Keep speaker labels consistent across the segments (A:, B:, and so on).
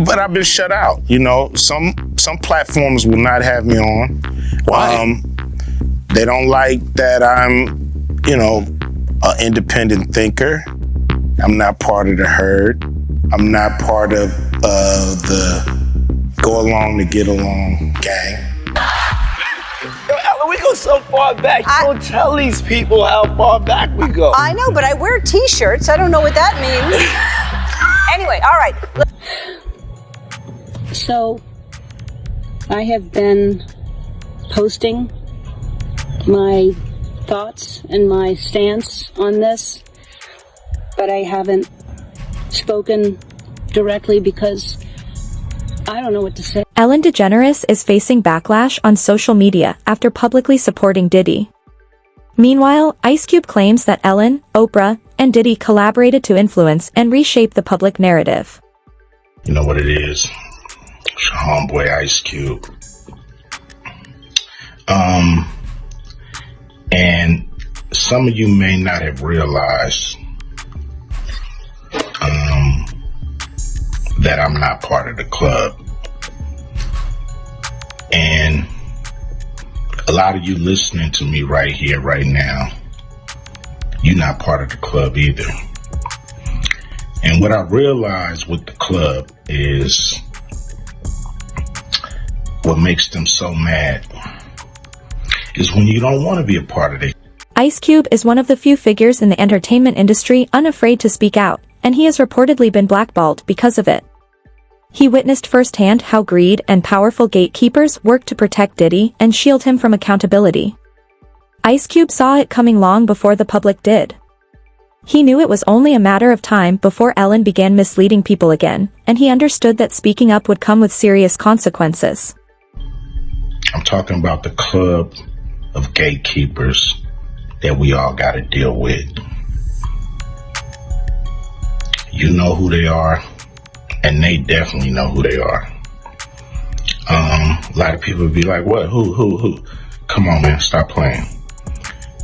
A: but I've been shut out. You know, some platforms will not have me on.
B: Why?
A: They don't like that I'm, you know, an independent thinker. I'm not part of the herd. I'm not part of the go along to get along gang.
B: Yo, Ellen, we go so far back. You don't tell these people how far back we go.
C: I know, but I wear t-shirts. I don't know what that means. Anyway, all right.
D: So, I have been posting my thoughts and my stance on this, but I haven't spoken directly because I don't know what to say.
E: Ellen DeGeneres is facing backlash on social media after publicly supporting Diddy. Meanwhile, Ice Cube claims that Ellen, Oprah, and Diddy collaborated to influence and reshape the public narrative.
A: You know what it is? It's your homeboy Ice Cube. And some of you may not have realized that I'm not part of the club. And a lot of you listening to me right here, right now, you're not part of the club either. And what I realized with the club is what makes them so mad is when you don't want to be a part of it.
E: Ice Cube is one of the few figures in the entertainment industry unafraid to speak out, and he has reportedly been blackballed because of it. He witnessed firsthand how greed and powerful gatekeepers work to protect Diddy and shield him from accountability. Ice Cube saw it coming long before the public did. He knew it was only a matter of time before Ellen began misleading people again, and he understood that speaking up would come with serious consequences.
A: I'm talking about the club of gatekeepers that we all got to deal with. You know who they are, and they definitely know who they are. A lot of people would be like, what? Who? Come on, man, stop playing.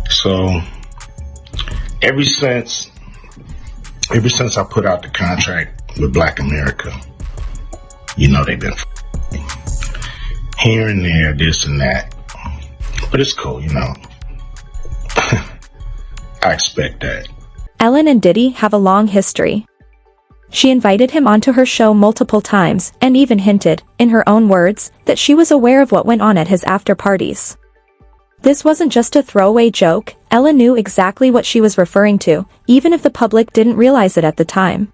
A: So, ever since I put out the contract with Black America, you know they've been here and there, this and that. But it's cool, you know. I expect that.
E: Ellen and Diddy have a long history. She invited him onto her show multiple times and even hinted, in her own words, that she was aware of what went on at his after-parties. This wasn't just a throwaway joke. Ellen knew exactly what she was referring to, even if the public didn't realize it at the time.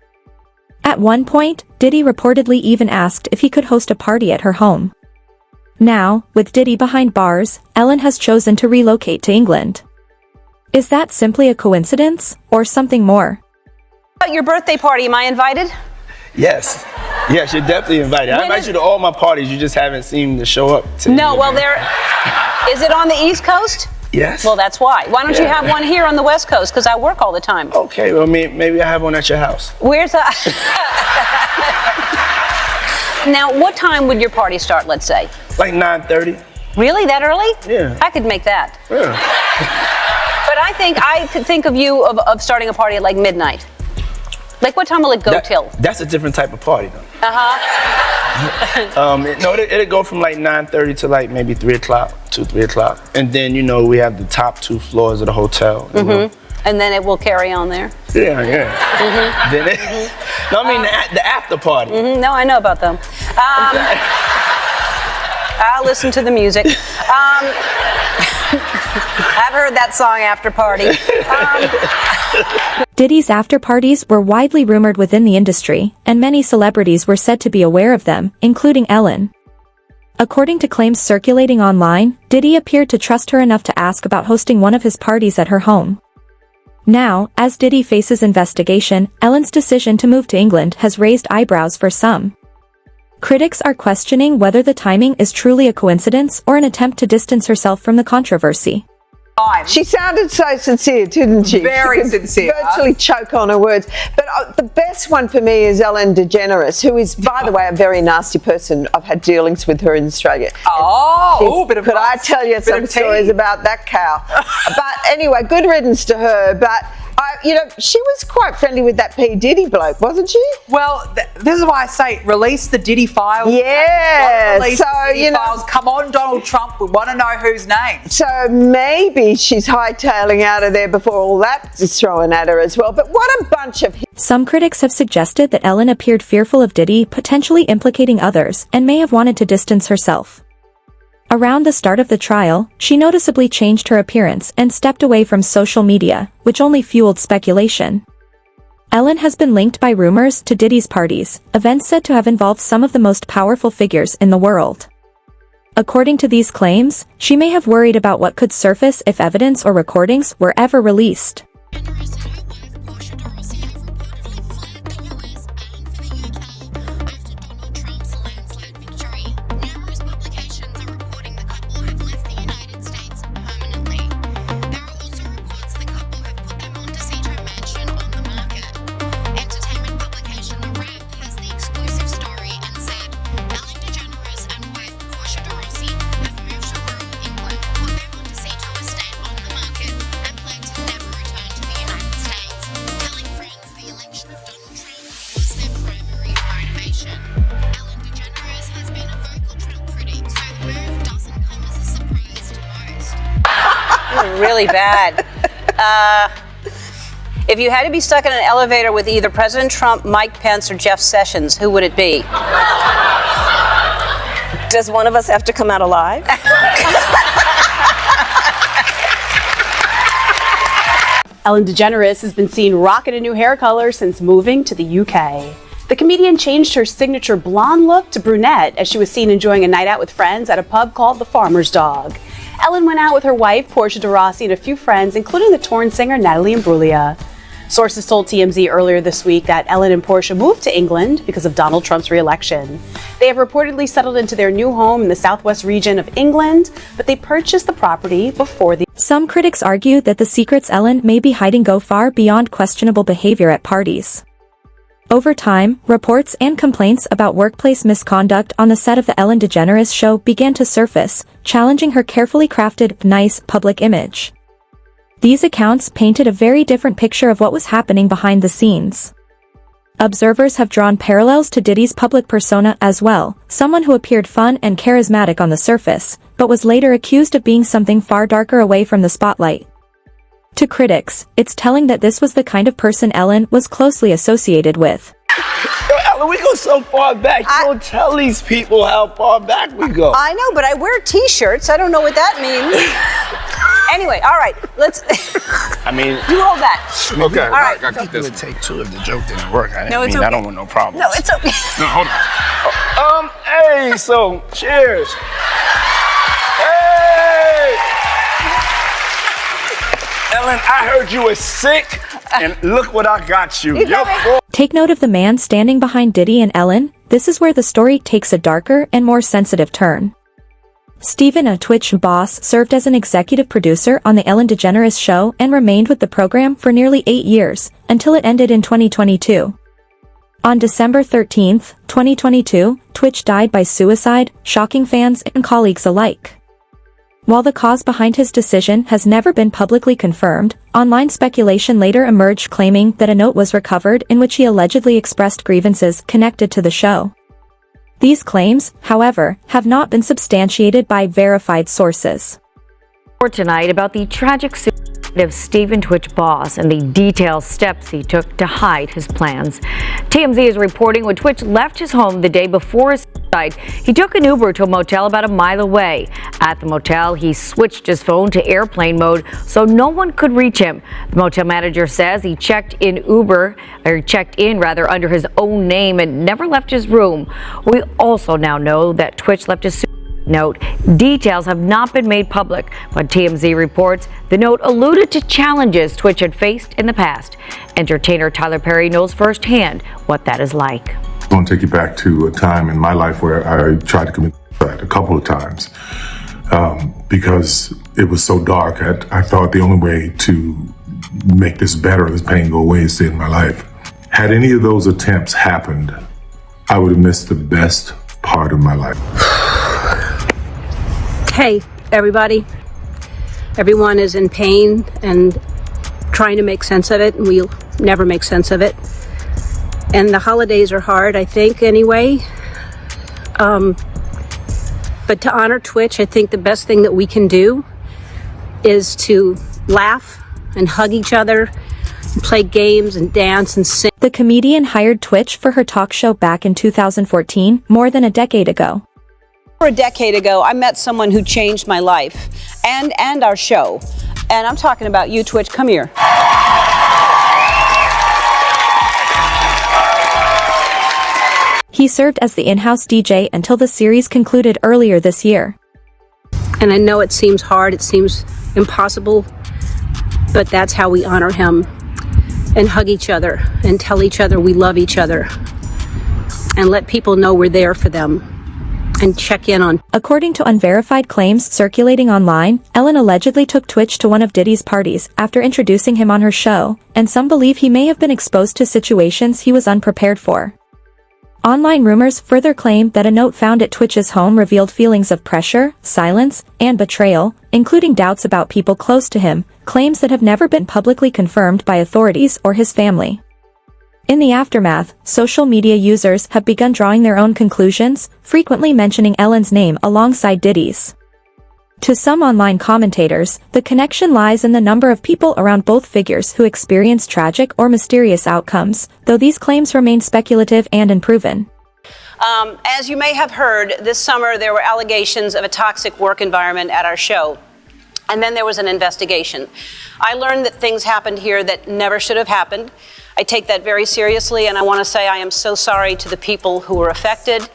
E: At one point, Diddy reportedly even asked if he could host a party at her home. Now, with Diddy behind bars, Ellen has chosen to relocate to England. Is that simply a coincidence, or something more?
C: About your birthday party, am I invited?
B: Yes. Yes, you're definitely invited. I invite you to all my parties. You just haven't seemed to show up.
C: No, well, is it on the East Coast?
B: Yes.
C: Well, that's why. Why don't you have one here on the West Coast? Because I work all the time.
B: Okay, well, maybe I have one at your house.
C: Where's that? Now, what time would your party start, let's say?
B: Like 9:30.
C: Really? That early?
B: Yeah.
C: I could make that.
B: Yeah.
C: But I could think of you of starting a party at like midnight. Like, what time will it go till?
B: That's a different type of party, though.
C: Uh-huh.
B: No, it'll go from like 9:30 to like maybe 3 o'clock, 3 o'clock. And then, you know, we have the top 2 floors of the hotel. You know?
C: And then it will carry on there?
B: Yeah. Then No, I mean the after party.
C: No, I know about them. I'll listen to the music. I've heard that song, After Party.
E: Diddy's after-parties were widely rumored within the industry, and many celebrities were said to be aware of them, including Ellen. According to claims circulating online, Diddy appeared to trust her enough to ask about hosting one of his parties at her home. Now, as Diddy faces investigation, Ellen's decision to move to England has raised eyebrows for some. Critics are questioning whether the timing is truly a coincidence or an attempt to distance herself from the controversy.
F: She sounded so sincere, didn't she?
G: Very
F: she
G: sincere.
F: Virtually choke on her words. But the best one for me is Ellen DeGeneres, who is, by the way, a very nasty person. I've had dealings with her in Australia. Could I tell you some stories about that cow? But anyway, good riddance to her. But She was quite friendly with that P. Diddy bloke, wasn't she?
G: Well, this is why I say release the Diddy files.
F: Yeah.
G: Release
F: So,
G: the Diddy files. Come on, Donald Trump. We want to know whose name.
F: So maybe she's hightailing out of there before all that is thrown at her as well. But what a bunch of...
E: Some critics have suggested that Ellen appeared fearful of Diddy potentially implicating others and may have wanted to distance herself. Around the start of the trial, she noticeably changed her appearance and stepped away from social media, which only fueled speculation. Ellen has been linked by rumors to Diddy's parties, events said to have involved some of the most powerful figures in the world. According to these claims, she may have worried about what could surface if evidence or recordings were ever released.
C: Really bad. If you had to be stuck in an elevator with either President Trump, Mike Pence, or Jeff Sessions, who would it be?
H: Does one of us have to come out alive?
I: Ellen DeGeneres has been seen rocking a new hair color since moving to the UK. The comedian changed her signature blonde look to brunette as she was seen enjoying a night out with friends at a pub called The Farmer's Dog. Ellen went out with her wife, Portia de Rossi, and a few friends, including the Torn singer Natalie Imbruglia. Sources told TMZ earlier this week that Ellen and Portia moved to England because of Donald Trump's re-election. They have reportedly settled into their new home in the southwest region of England, but they purchased the property before the...
E: Some critics argue that the secrets Ellen may be hiding go far beyond questionable behavior at parties. Over time, reports and complaints about workplace misconduct on the set of the Ellen DeGeneres show began to surface, challenging her carefully crafted, nice, public image. These accounts painted a very different picture of what was happening behind the scenes. Observers have drawn parallels to Diddy's public persona as well, someone who appeared fun and charismatic on the surface, but was later accused of being something far darker away from the spotlight. To critics, it's telling that this was the kind of person Ellen was closely associated with.
B: Yo, Ellen, we go so far back. You don't tell these people how far back we go.
C: I know, but I wear t-shirts. I don't know what that means. Anyway, all right, let's...
B: I mean...
C: You hold that.
B: Okay.
C: All right.
B: I keep this. Take two if the joke didn't work. I
C: No, it's okay.
B: I don't want no problems.
C: No, it's okay.
B: No, hold on. Hey, so, cheers. Hey! Ellen, I heard you were sick, and look what I got you.
E: Take note of the man standing behind Diddy and Ellen. This is where the story takes a darker and more sensitive turn. Steven, a Twitch boss, served as an executive producer on the Ellen DeGeneres show and remained with the program for nearly 8 years, until it ended in 2022. On December 13, 2022, Twitch died by suicide, shocking fans and colleagues alike. While the cause behind his decision has never been publicly confirmed, online speculation later emerged claiming that a note was recovered in which he allegedly expressed grievances connected to the show. These claims, however, have not been substantiated by verified sources.
J: For tonight about the tragic suicide of Steven Twitch boss and the detailed steps he took to hide his plans. TMZ is reporting when Twitch left his home the day before his suicide, he took an Uber to a motel about a mile away. At the motel, he switched his phone to airplane mode so no one could reach him. The motel manager says he checked in under his own name and never left his room. We also now know that Twitch left his note. Details have not been made public, but TMZ reports the note alluded to challenges Twitch had faced in the past. Entertainer Tyler Perry knows firsthand what that is like.
K: I want to take you back to a time in my life where I tried to commit suicide a couple of times because it was so dark. I thought the only way to make this better, this pain go away, is to end my life. Had any of those attempts happened, I would have missed the best part of my life.
D: Hey, everybody. Everyone is in pain, and trying to make sense of it, and we'll never make sense of it. And the holidays are hard, I think, anyway. But to honor Twitch, I think the best thing that we can do is to laugh and hug each other, and play games and dance and sing.
E: The comedian hired Twitch for her talk show back in 2014, more than a decade ago.
C: A decade ago, I met someone who changed my life and our show. And I'm talking about you, Twitch. Come here.
E: He served as the in-house DJ until the series concluded earlier this year.
D: And I know it seems hard, it seems impossible, but that's how we honor him and hug each other and tell each other we love each other and let people know we're there for them and check in on.
E: According to unverified claims circulating online, Ellen allegedly took Twitch to one of Diddy's parties after introducing him on her show, and some believe he may have been exposed to situations he was unprepared for. Online rumors further claim that a note found at Twitch's home revealed feelings of pressure, silence, and betrayal, including doubts about people close to him, claims that have never been publicly confirmed by authorities or his family. In the aftermath, social media users have begun drawing their own conclusions, frequently mentioning Ellen's name alongside Diddy's. To some online commentators, the connection lies in the number of people around both figures who experience tragic or mysterious outcomes, though these claims remain speculative and unproven.
C: As you may have heard, this summer there were allegations of a toxic work environment at our show. And then there was an investigation. I learned that things happened here that never should have happened. I take that very seriously, and I want to say I am so sorry to the people who were affected.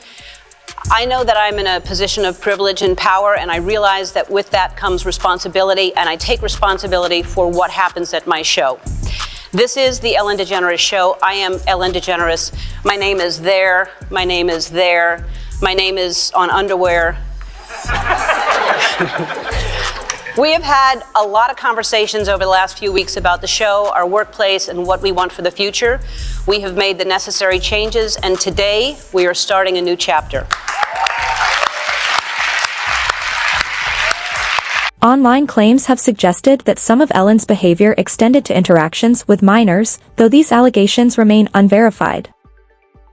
C: I know that I'm in a position of privilege and power, and I realize that with that comes responsibility, and I take responsibility for what happens at my show. This is the Ellen DeGeneres Show. I am Ellen DeGeneres. My name is there. My name is there. My name is on underwear. We have had a lot of conversations over the last few weeks about the show, our workplace, and what we want for the future. We have made the necessary changes, and today we are starting a new chapter.
E: Online claims have suggested that some of Ellen's behavior extended to interactions with minors, though these allegations remain unverified.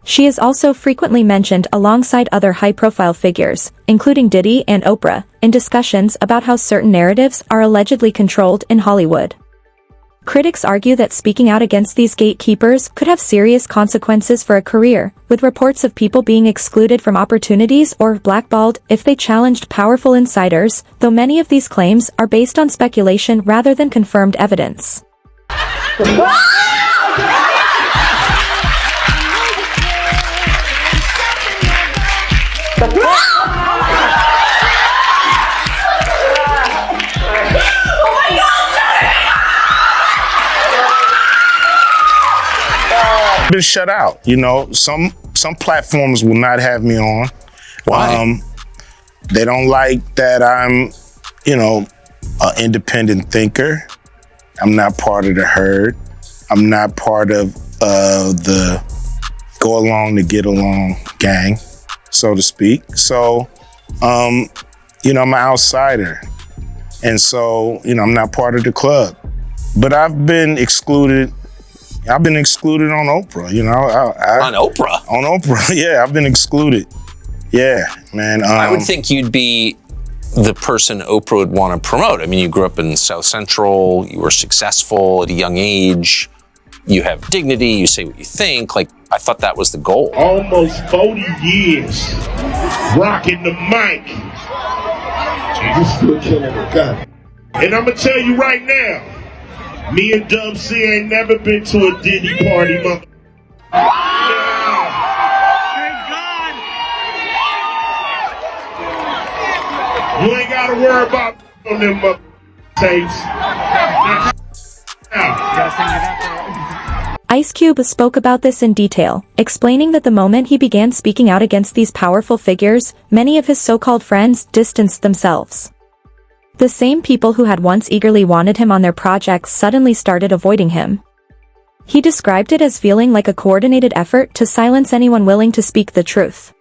E: She is also frequently mentioned alongside other high-profile figures, including Diddy and Oprah, in discussions about how certain narratives are allegedly controlled in Hollywood. Critics argue that speaking out against these gatekeepers could have serious consequences for a career, with reports of people being excluded from opportunities or blackballed if they challenged powerful insiders, though many of these claims are based on speculation rather than confirmed evidence.
A: Been shut out, you know. Some platforms will not have me on.
L: Why?
A: They don't like that I'm, you know, an independent thinker. I'm not part of the herd. I'm not part of the go along to get along gang, so to speak. So, you know, I'm an outsider. And so, you know, I'm not part of the club. But I've been excluded. I've been excluded on Oprah, you know.
L: On Oprah?
A: On Oprah, yeah, I've been excluded. Yeah, man.
L: I would think you'd be the person Oprah would want to promote. I mean, you grew up in South Central, you were successful at a young age, you have dignity, you say what you think. Like, I thought that was the goal.
M: Almost 40 years rocking the mic. You still killing the gun. And I'm going to tell you right now, me and Dub C ain't never been to a Diddy party, mother. You ain't gotta worry about on them mother tapes.
E: Ice Cube spoke about this in detail, explaining that the moment he began speaking out against these powerful figures, many of his so-called friends distanced themselves. The same people who had once eagerly wanted him on their projects suddenly started avoiding him. He described it as feeling like a coordinated effort to silence anyone willing to speak the truth.